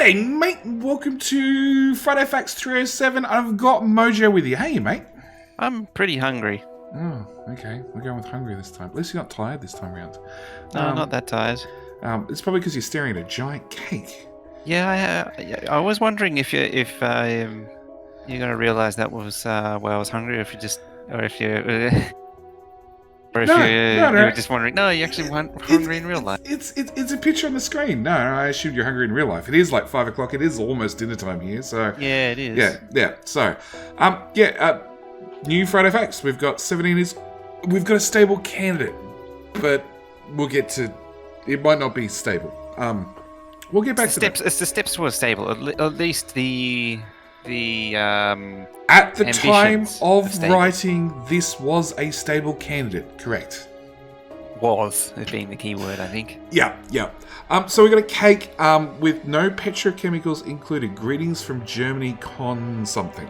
G'day, mate. Welcome to Friday Facts 307. I've got Mojo with you. Hey, mate. I'm pretty hungry. Oh, okay. We're going with hungry this time. At least you're not tired this time around. No, not that tired. It's probably because you're staring at a giant cake. Yeah, I was wondering if you're gonna realize that was why I was hungry, or if you were just wondering. No, you actually weren't hungry in real life. It's a picture on the screen. No, I assumed you're hungry in real life. It is like 5 o'clock. It is almost dinner time here. So Yeah, it is. Yeah. So, new Friday Facts. We've got 17. We've got a stable candidate, but we'll get to. It might not be stable. We'll get back to steps. It's the steps towards stable. At least the at the time of stable. writing, this was a stable candidate. Correct. Was as being the key word, I think. Yeah. So we got a cake with no petrochemicals included. Greetings from Germany, con something.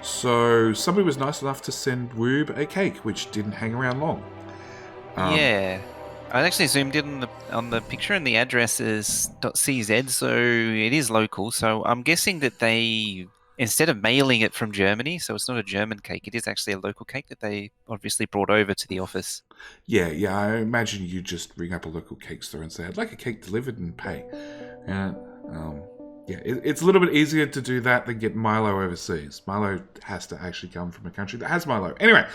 So somebody was nice enough to send Woob a cake, which didn't hang around long. Yeah. I actually zoomed in on the picture, and the address is .cz, so it is local. So I'm guessing that they, instead of mailing it from Germany, so it's not a German cake, it is actually a local cake that they obviously brought over to the office. Yeah. I imagine you just ring up a local cake store and say, "I'd like a cake delivered," and pay. And it's a little bit easier to do that than get Milo overseas. Milo has to actually come from a country that has Milo. Anyway.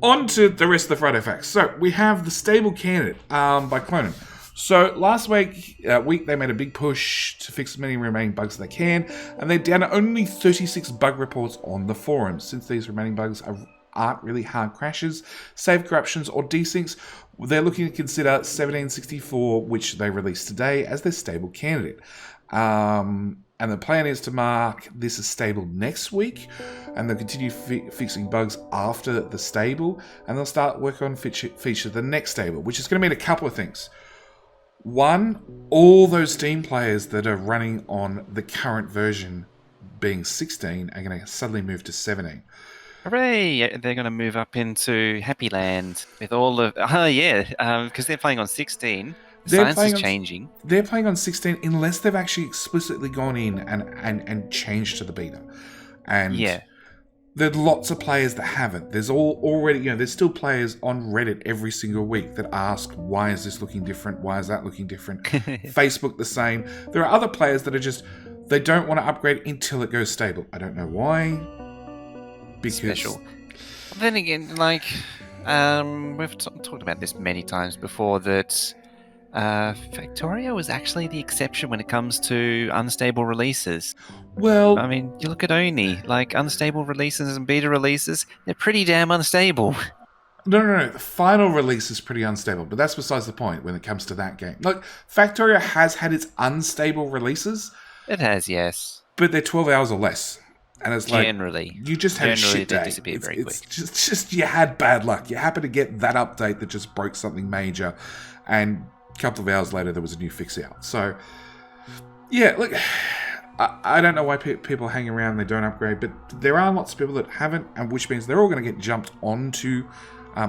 On to the rest of the Friday Facts. So, we have the stable candidate by Clonin. So, last week they made a big push to fix as many remaining bugs as they can, and they're down to only 36 bug reports on the forums. Since these remaining bugs aren't really hard crashes, save corruptions, or desyncs, they're looking to consider 1764, which they released today, as their stable candidate. And the plan is to mark this as stable next week, and they'll continue fixing bugs after the stable, and they'll start working on feature the next stable, which is going to mean a couple of things. One, all those Steam players that are running on the current version, being 16, are going to suddenly move to 17. Hooray! They're going to move up into Happy Land with all of... because they're playing on 16... Science is changing. They're playing on 16 unless they've actually explicitly gone in and changed to the beta. And there are lots of players that haven't. There's there's still players on Reddit every single week that ask, why is this looking different? Why is that looking different? Facebook the same. There are other players that are they don't want to upgrade until it goes stable. I don't know why. Because... Special. Then again, we've talked about this many times before, that... Factorio is actually the exception when it comes to unstable releases. Well, I mean, you look at Oni, unstable releases and beta releases, they're pretty damn unstable. No. The final release is pretty unstable, but that's besides the point when it comes to that game. Factorio has had its unstable releases. It has, yes. But they're 12 hours or less. And it's generally, you just had a shit day. Disappear very quick. It's just you had bad luck. You happened to get that update that just broke something major, and a couple of hours later, there was a new fix out. So, yeah, I don't know why people hang around and they don't upgrade, but there are lots of people that haven't, and which means they're all going to get jumped onto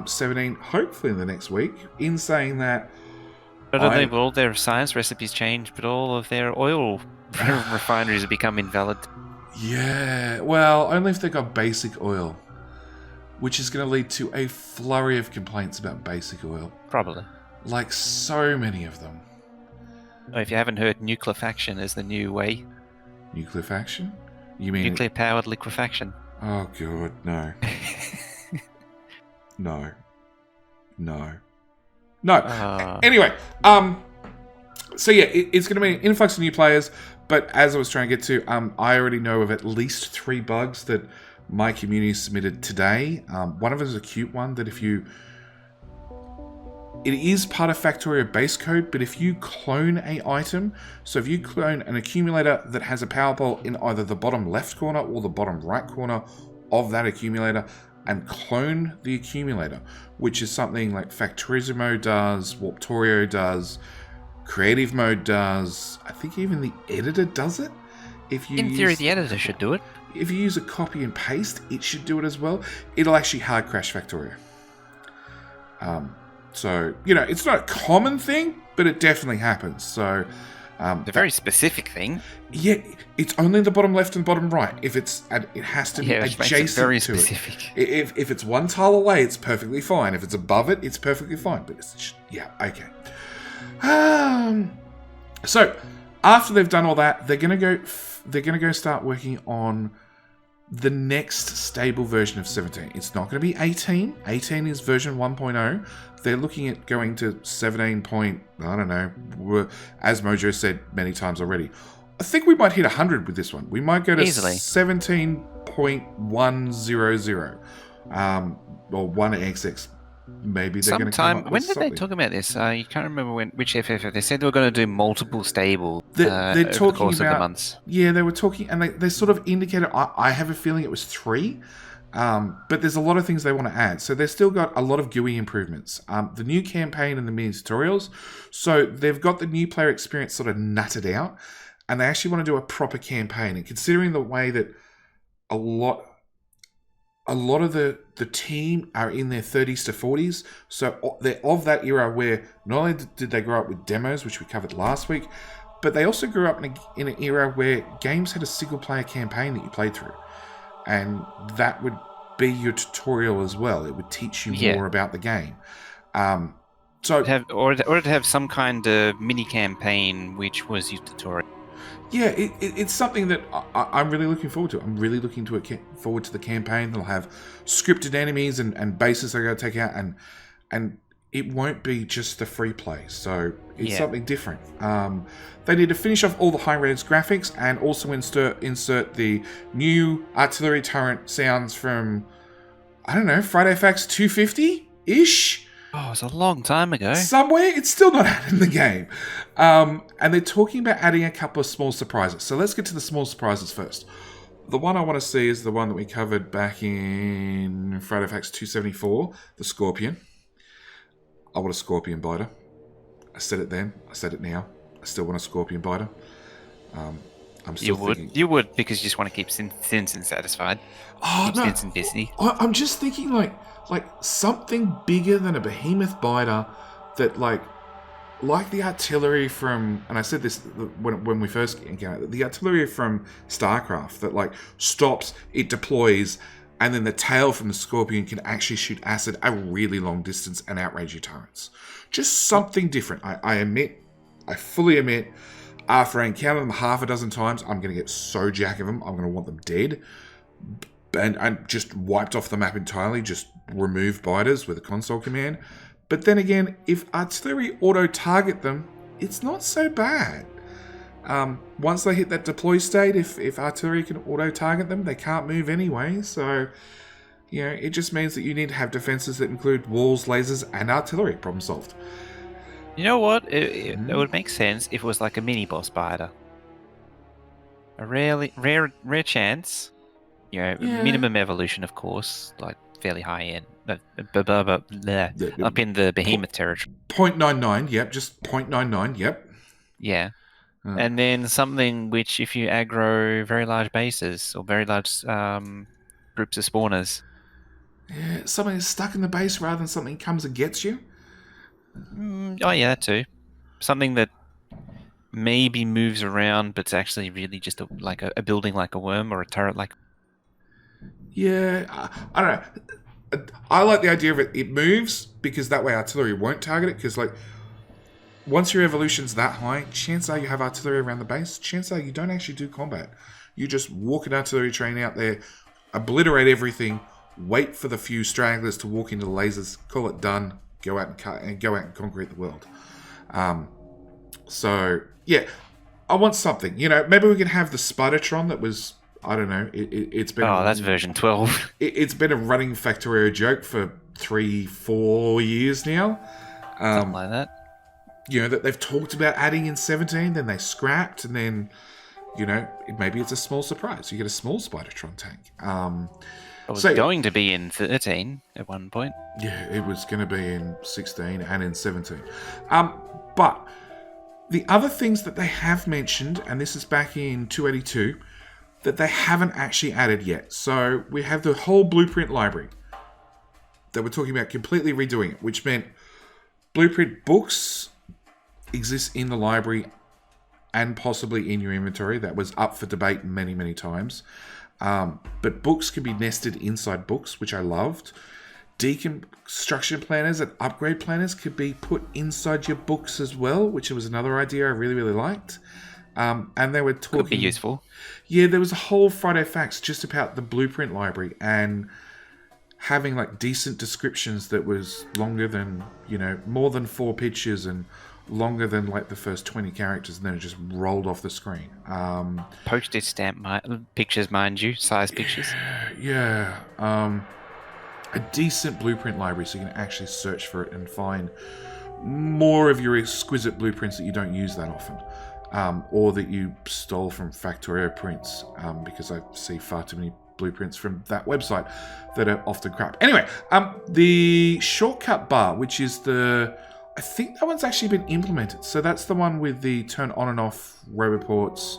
17, hopefully in the next week, in saying that... Not only will all their science recipes change, but all of their oil refineries have become invalid. Yeah, well, only if they've got basic oil, which is going to lead to a flurry of complaints about basic oil. Probably. Like so many of them. Oh, if you haven't heard, nuclefaction is the new way. Nuclefaction? You mean... Nuclear-powered liquefaction. Oh, God, no. No. Anyway, so yeah, it's going to be an influx of new players, but as I was trying to get to, I already know of at least 3 bugs that my community submitted today. One of them is a cute one that it is part of Factorio base code, but if you clone a item, so if you clone an accumulator that has a power pole in either the bottom left corner or the bottom right corner of that accumulator, and clone the accumulator, which is something like Factorismo does, Warptorio does, Creative Mode does, I think even the editor does it. In theory, the editor should do it. If you use a copy and paste, it should do it as well. It'll actually hard crash Factorio. So, it's not a common thing, but it definitely happens. So, It's a very specific thing. Yeah, it's only the bottom left and bottom right. If it has to be which makes it very adjacent to specific. it. If it's one tile away, it's perfectly fine. If it's above it, it's perfectly fine. But it's just, yeah, okay. So after they've done all that, they're gonna go start working on the next stable version of 17. It's not going to be 18. 18 is version 1.0. They're looking at going to 17 point, I don't know, as Mojo said many times already. I think we might hit 100 with this one. We might go to Easily. 17.100. Or 1XX. Maybe they're going to come up with When did something. they talk about this? You can't remember which FFF. They said they were going to do multiple stable They're over talking the course about, of the months. Yeah, they were talking, and they sort of indicated, I have a feeling it was 3, but there's a lot of things they want to add. So they've still got a lot of GUI improvements. The new campaign and the mini tutorials. So they've got the new player experience sort of nutted out, and they actually want to do a proper campaign. And considering the way that a lot of the team are in their 30s to 40s, so they're of that era where not only did they grow up with demos, which we covered last week, but they also grew up in an era where games had a single-player campaign that you played through, and that would be your tutorial as well. It would teach you more about the game. So to have some kind of mini campaign, which was your tutorial. Yeah, it's something that I'm really looking forward to. I'm really looking forward to the campaign. They'll have scripted enemies and bases they're going to take out, and it won't be just the free play. So it's something different. They need to finish off all the high-res graphics and also insert the new artillery turret sounds from, I don't know, Friday Facts 250-ish? Oh, it's a long time ago. Somewhere, it's still not out in the game. And they're talking about adding a couple of small surprises. So let's get to the small surprises first. The one I want to see is the one that we covered back in Friday Facts 274, the Scorpion. I want a Scorpion biter. I said it then. I said it now. I still want a Scorpion biter. I'm still thinking... You would, because you just want to keep Stinson satisfied. Keep Stinson busy. I'm just thinking like something bigger than a behemoth biter that like the artillery from, and I said this when we first encountered the artillery from StarCraft that like stops, it deploys, and then the tail from the Scorpion can actually shoot acid a really long distance and outrage your turrets. Just something different. I fully admit, after I encounter them half a dozen times, I'm going to get so jack of them, I'm going to want them dead. And just wiped off the map entirely, just remove biters with a console command. But then again, if artillery auto-target them, it's not so bad. Once they hit that deploy state, if artillery can auto-target them, they can't move anyway. So, it just means that you need to have defenses that include walls, lasers, and artillery. Problem solved. You know what? It would make sense if it was like a mini-boss biter. A rare chance. Minimum evolution, of course, like fairly high end. Up in the behemoth territory. 0.99, yep, just 0.99, yep. Yeah. And then something which, if you aggro very large bases or very large groups of spawners. Yeah, something is stuck in the base rather than something comes and gets you. Oh, yeah, that too. Something that maybe moves around, but it's actually really just a building like a worm or a turret like. Yeah, I don't know. I like the idea of it moves, because that way artillery won't target it, because like once your evolution's that high, chances are you have artillery around the base, chances are you don't actually do combat. You just walk an artillery train out there, obliterate everything, wait for the few stragglers to walk into the lasers, call it done, go out and concrete the world. So yeah, I want something. Maybe we can have the Spidertron that was, I don't know. It's been. Oh, that's version 12. It's been a running Factorio joke for 3-4 years now. Something like that. That they've talked about adding in 17, then they scrapped, and then, maybe it's a small surprise. You get a small Spidertron tank. It was going to be in 13 at one point. Yeah, it was going to be in 16 and in 17. But the other things that they have mentioned, and this is back in 282, that they haven't actually added yet. So we have the whole blueprint library that we're talking about completely redoing it, which meant blueprint books exist in the library and possibly in your inventory. That was up for debate many, many times. But books can be nested inside books, which I loved. Deconstruction planners and upgrade planners could be put inside your books as well, which was another idea I really, really liked. And they were talking... Could be useful. Yeah, there was a whole Friday Facts just about the blueprint library and having like decent descriptions that was longer than, more than 4 pictures and longer than like the first 20 characters, and then it just rolled off the screen. Postage stamp pictures, mind you, size pictures. Yeah. A decent blueprint library so you can actually search for it and find more of your exquisite blueprints that you don't use that often. Or that you stole from Factorio prints, because I see far too many blueprints from that website that are often crap. Anyway, the shortcut bar, which is I think that one's actually been implemented. So that's the one with the turn on and off roboports,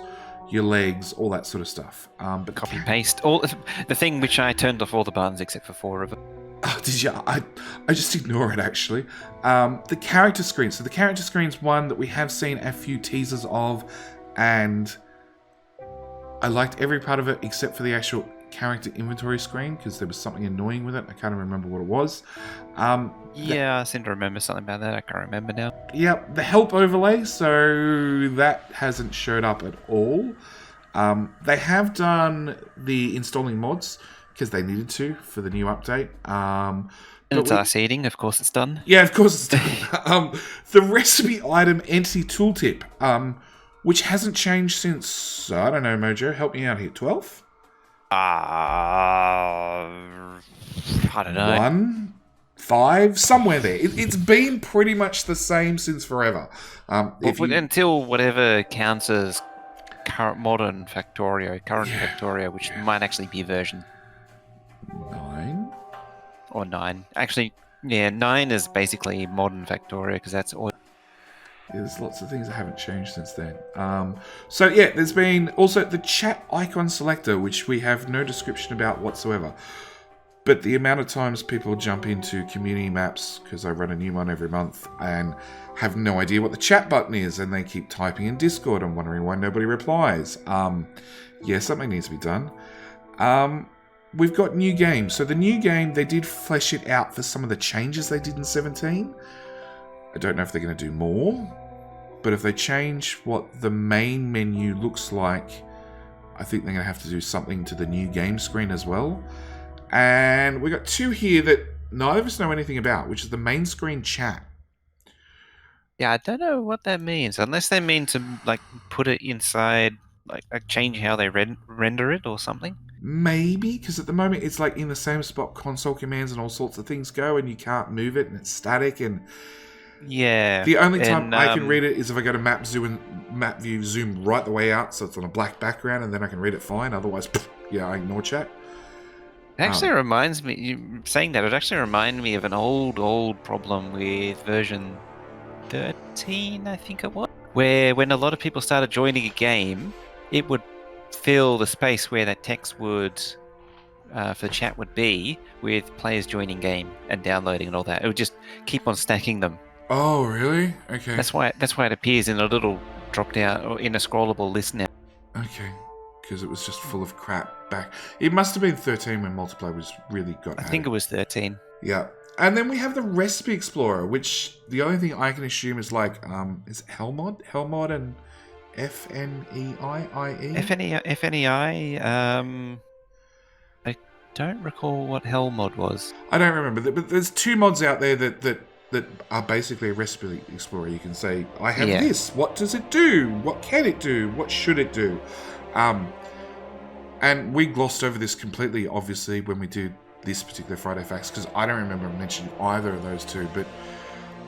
your legs, all that sort of stuff. But Copy paste. All the thing which I turned off all the buttons except for 4 of them. Oh, did you? I just ignore it, actually. The character screen. So the character screen's one that we have seen a few teasers of, and I liked every part of it except for the actual character inventory screen, because there was something annoying with it. I can't remember what it was. I seem to remember something about that. I can't remember now. Yeah, the help overlay, so that hasn't showed up at all. They have done the installing mods, because they needed to for the new update. And it's ice eating, of course it's done. Yeah, of course it's done. The recipe item entity tooltip, which hasn't changed since, I don't know, Mojo, help me out here, 12? I don't know. 1, 5, somewhere there. It's been pretty much the same since forever. Until whatever counts as current Factorio, which might actually be version 9 or 9. Actually, yeah, 9 is basically modern Factorio because that's all. There's lots of things that haven't changed since then. So yeah, there's been also the chat icon selector, which we have no description about whatsoever. But the amount of times people jump into community maps, because I run a new one every month, and have no idea what the chat button is, and they keep typing in Discord and wondering why nobody replies. Yeah, something needs to be done. We've got new games. So the new game, they did flesh it out for some of the changes they did in 17. I don't know if they're going to do more, but if they change what the main menu looks like, I think they're going to have to do something to the new game screen as well. And we got 2 here that neither of us know anything about, which is the main screen chat. Yeah, I don't know what that means, unless they mean to like put it inside, like change how they render it or something. Maybe, because at the moment it's like in the same spot console commands and all sorts of things go, and you can't move it, and it's static. And yeah, the only time I can read it is if I go to map view, zoom right the way out, so it's on a black background, and then I can read it fine. Otherwise, yeah, I ignore chat. It actually reminds me, you saying that, it actually reminded me of an old problem with version 13, I think it was, where when a lot of people started joining a game, it would fill the space where that text would, for the chat would be, with players joining game and downloading and all that. It would just keep on stacking them. Oh, really? Okay. That's why it appears in a little drop down, or in a scrollable list now. Okay. Because it was just full of crap back. It must have been 13 when multiplayer was really got. I think it was 13. Yeah, and then we have the Recipe Explorer, which the only thing I can assume is like, is it Hellmod and FNEI? FNEI. I don't recall what Hellmod was. I don't remember, but there's 2 mods out there that are basically a Recipe Explorer. You can say, I have this. What does it do? What can it do? What should it do? And we glossed over this completely, obviously, when we did this particular Friday Facts, because I don't remember mentioning either of those 2, but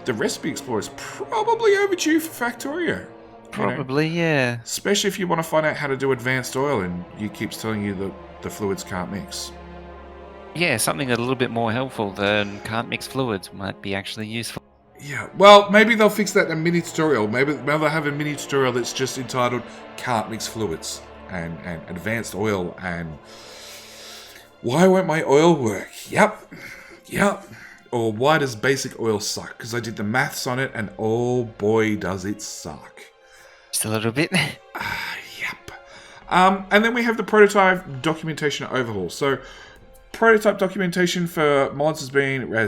the Recipe Explorer is probably overdue for Factorio. Probably, yeah. Especially if you want to find out how to do advanced oil and it keeps telling you that the fluids can't mix. Yeah, something a little bit more helpful than can't mix fluids might be actually useful. Yeah, well, maybe they'll fix that in a mini tutorial. Maybe they'll have a mini tutorial that's just entitled Can't Mix Fluids and Advanced Oil and Why Won't My Oil Work? Yep. Or Why Does Basic Oil Suck? Because I did the maths on it and oh boy does it suck. Just a little bit. Yep. And then we have the prototype documentation overhaul. So, prototype documentation for mods has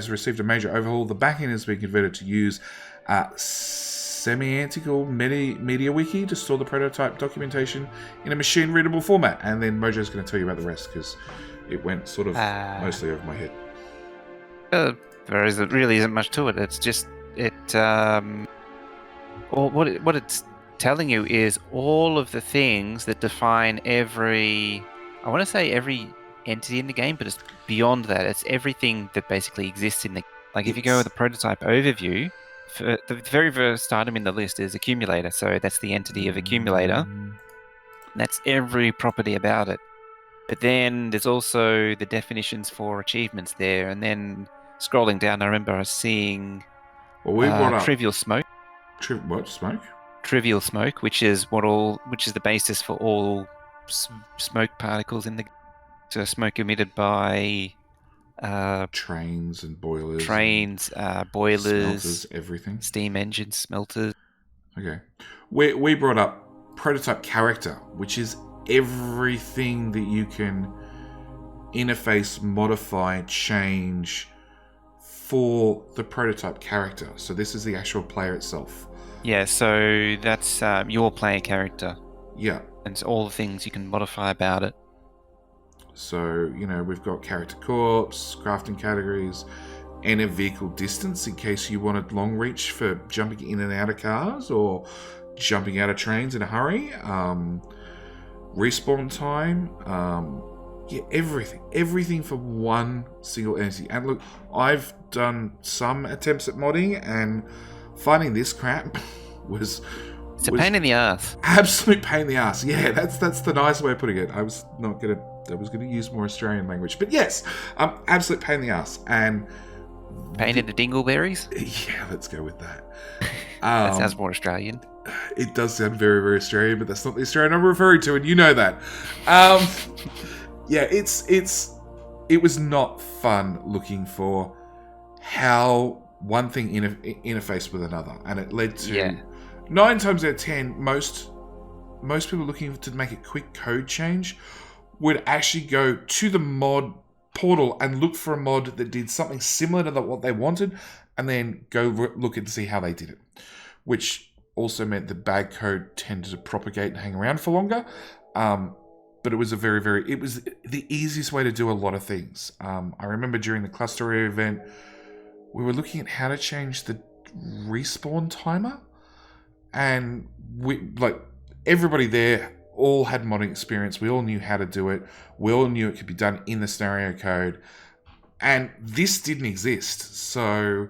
received a major overhaul. The backend has been converted to use Semantical Media Wiki to store the prototype documentation in a machine-readable format. And then Mojo's going to tell you about the rest because it went sort of mostly over my head. There really isn't much to it. It's just what it's telling you is all of the things that define every entity in the game, but it's beyond that. It's everything that basically exists in the if you go with the prototype overview, the very first item in the list is accumulator. So that's the entity of accumulator. That's every property about it. But then there's also the definitions for achievements there, and then scrolling down, I remember seeing trivial smoke. What smoke? Trivial smoke, which is the basis for all smoke particles in the smoke emitted by trains and boilers. Boilers, smelters, everything. Steam engines, smelters. Okay, we brought up prototype character, which is everything that you can interface, modify, change for the prototype character. So this is the actual player itself. Yeah, so that's your player character. Yeah. And it's all the things you can modify about it. So, we've got character corpse, crafting categories, and a vehicle distance in case you wanted long reach for jumping in and out of cars or jumping out of trains in a hurry. Respawn time. Everything for one single entity. And look, I've done some attempts at modding, and finding this crap was a pain in the ass. Absolute pain in the ass. Yeah, that's the nice way of putting it. I was gonna use more Australian language, but yes, absolute pain in the ass. And pain in the dingleberries. Yeah, let's go with that. That sounds more Australian. It does sound very, very Australian, but that's not the Australian I'm referring to, and you know that. Yeah, it was not fun looking for how one thing interfaced with another, and it led to 9 times out of 10, most people looking to make a quick code change would actually go to the mod portal and look for a mod that did something similar to what they wanted, and then go look and see how they did it, which also meant the bad code tended to propagate and hang around for longer. But it was it was the easiest way to do a lot of things. I remember during the Factorio event, we were looking at how to change the respawn timer, and everybody there all had modding experience. We all knew how to do it. We all knew it could be done in the scenario code, and this didn't exist. So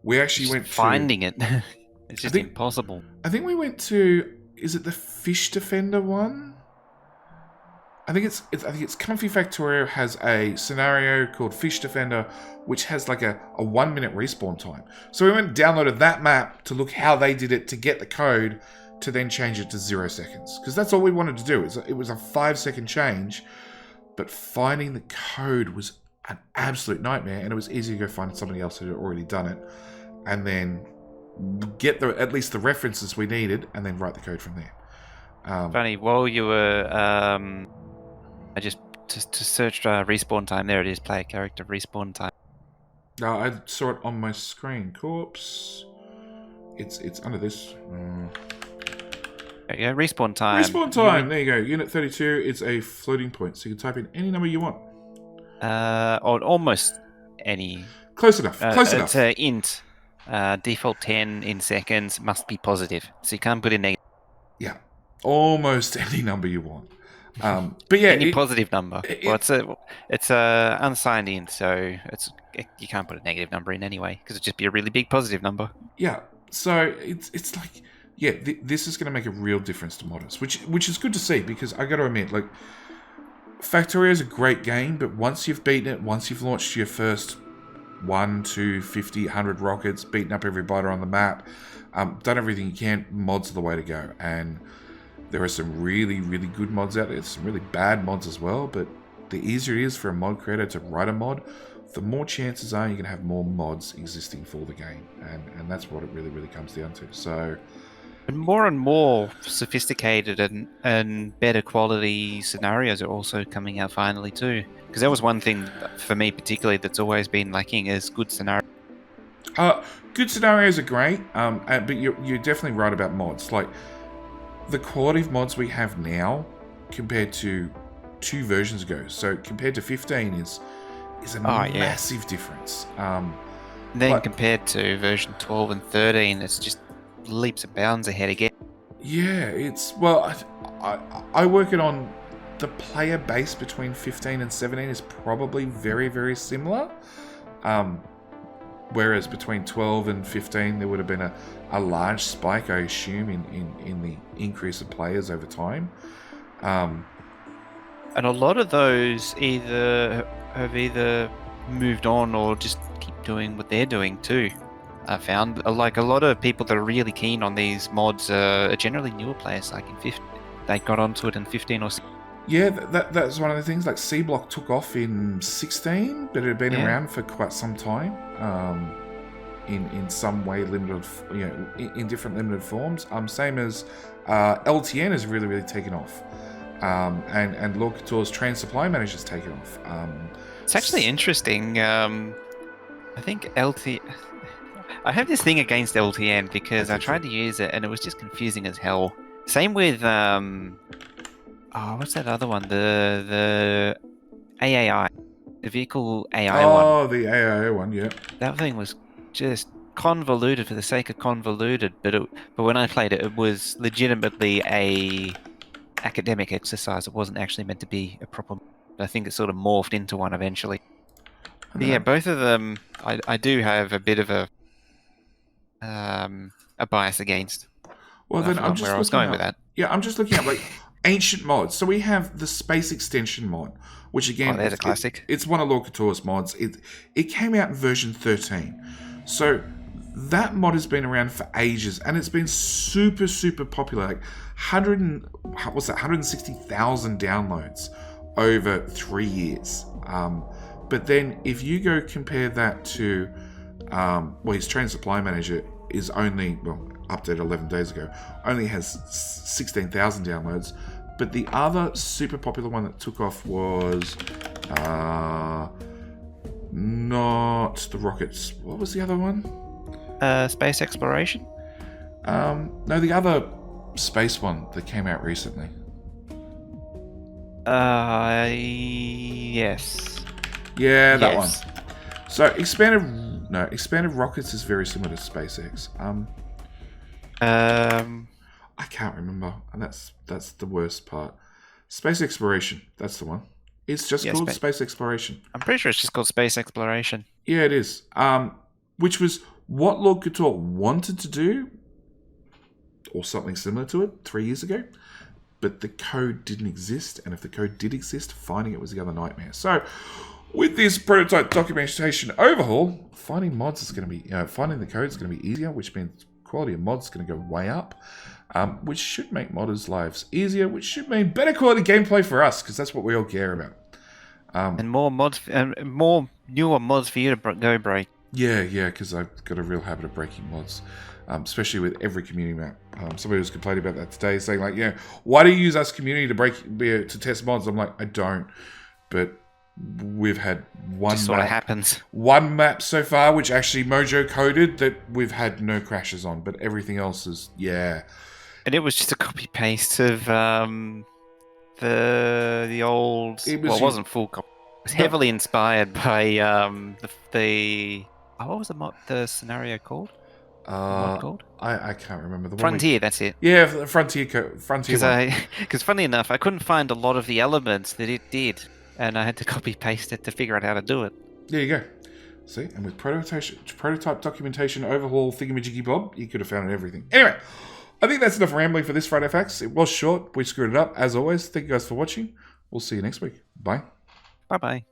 we actually went finding it. It's just impossible. I think we went to, is it the Fish Defender one? I think it's Comfy Factorio has a scenario called Fish Defender, which has like a 1 minute respawn time. So we went and downloaded that map to look how they did it to get the code to then change it to 0 seconds. Because that's all we wanted to do. It was a 5-second change, but finding the code was an absolute nightmare, and it was easy to go find somebody else who had already done it, and then get at least the references we needed, and then write the code from there. Funny, while you were I just searched respawn time. There it is, player character respawn time. No, I saw it on my screen. Corpse. It's under this. Yeah, respawn time. Respawn time. There you go. Unit 32. It's a floating point, so you can type in any number you want. Or almost any. Close enough. Close enough. It's int. Default 10 in seconds, must be positive, so you can't put in negative. Yeah, almost any number you want. But yeah, any positive number. It's a unsigned int, so you can't put a negative number in anyway, because it'd just be a really big positive number. Yeah, so it's like, yeah, this is going to make a real difference to modders, which is good to see, because I got to admit, like, Factorio is a great game, but once you've beaten it, once you've launched your first 1, 2, 50, 100 rockets, beaten up every biter on the map, done everything you can, mods are the way to go. And there are some really, really good mods out there, some really bad mods as well, but the easier it is for a mod creator to write a mod, the more chances are you're going to have more mods existing for the game. And that's what it really, really comes down to. So, And more sophisticated and better quality scenarios are also coming out finally too. Because that was one thing for me particularly that's always been lacking is good scenarios. Uh, Good scenarios are great, but you're definitely right about mods. Like, the quality of mods we have now compared to 2 versions ago, so compared to 15 is a Oh yeah. massive difference. And then Like, compared to version 12 and 13, it's just leaps and bounds ahead again. yeah, it's well, I work it on the player base between 15 and 17 is probably very very similar. Um, Whereas between 12 and 15, there would have been a large spike, I assume, in the increase of players over time. And a lot of those have either moved on or just keep doing what they're doing too. I found like a lot of people that are really keen on these mods are generally newer players. Like in 15, they got onto it in 15 or 16. Yeah, that's one of the things. Like, C Block took off in 16, but it had been Yeah. around for quite some time. In some way limited, in different limited forms. Same as LTN has really really taken off, and Lord Couture's Train Supply Manager has taken off. It's actually interesting. I think LT. I have this thing against LTN because I tried to use it and it was just confusing as hell. Same with what's that other one? The AAI, the vehicle AI one. Oh, the AIO one, yeah. That thing was just convoluted for the sake of convoluted, but when I played it, it was legitimately a academic exercise. It wasn't actually meant to be a proper. I think it sort of morphed into one eventually. But yeah, both of them, I do have a bit of a bias against. Well, I then I'm forgot just where I was looking going up. with that. Yeah, I'm just looking up like ancient mods. So we have the Space Extension mod, which again, There's a classic. it's one of Lord Couture's mods. It came out in version 13, so that mod has been around for ages, and it's been super super popular. Like 160,000 downloads over 3 years. But then if you go compare that to, his Train Supply Manager is only updated 11 days ago, only has 16,000 downloads. But the other super popular one that took off was not the rockets. What was the other one? Space exploration. No, the other space one that came out recently. Yes. Yeah, that one. Yes. So expanded rockets is very similar to SpaceX. I can't remember, and that's the worst part. Space exploration, that's the one. It's just called Space Exploration. I'm pretty sure it's just called Space Exploration. Yeah, it is. Which was what Lord Couture wanted to do, or something similar to it, 3 years ago. But the code didn't exist, and if the code did exist, finding it was the other nightmare. So, with this prototype documentation overhaul, finding mods is going to be, finding the code is going to be easier, which means quality of mods is going to go way up, which should make modders' lives easier, which should mean better quality gameplay for us, because that's what we all care about. And more mods, and more newer mods for you to go break. Yeah, because I've got a real habit of breaking mods, especially with every community map. Somebody was complaining about that today, saying like, why do you use us community to test mods? I'm like, I don't, but we've had one map so far, which actually Mojo coded, that we've had no crashes on, but everything else is And it was just a copy paste of the old. It wasn't full copy. It was heavily inspired by what was the scenario called? I can't remember the Frontier. That's it. Yeah, Frontier. Because funny enough, I couldn't find a lot of the elements that it did, and I had to copy paste it to figure out how to do it. There you go. See, and with prototype documentation overhaul thingamajiggy bob, you could have found everything. Anyway, I think that's enough rambling for this Friday Facts. It was short. We screwed it up as always. Thank you guys for watching. We'll see you next week. Bye. Bye bye.